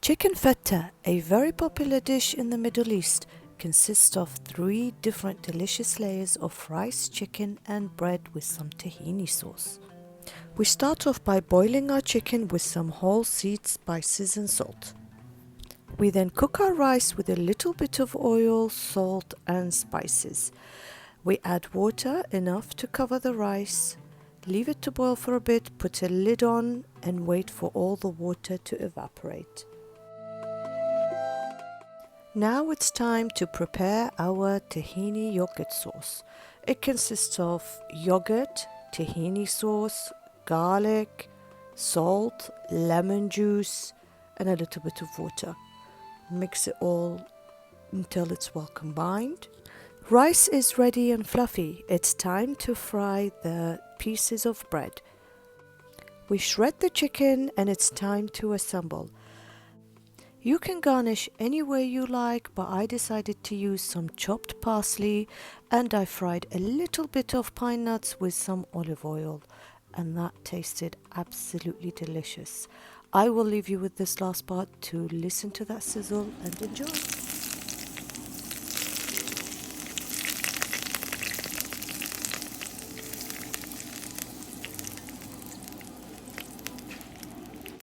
Chicken fataa, a very popular dish in the Middle East, consists of 3 different delicious layers of rice, chicken and bread with some tahini sauce. We start off by boiling our chicken with some whole seeds, spices and salt. We then cook our rice with a little bit of oil, salt and spices. We add water enough to cover the rice, leave it to boil for a bit, put a lid on and wait for all the water to evaporate. Now it's time to prepare our tahini yogurt sauce. It consists of yogurt, tahini sauce, garlic, salt, lemon juice and a little bit of water. Mix it all until it's well combined. Rice is ready and fluffy. It's time to fry the pieces of bread. We shred the chicken and it's time to assemble. You can garnish any way you like, but I decided to use some chopped parsley and I fried a little bit of pine nuts with some olive oil and that tasted absolutely delicious. I will leave you with this last part to listen to that sizzle and enjoy.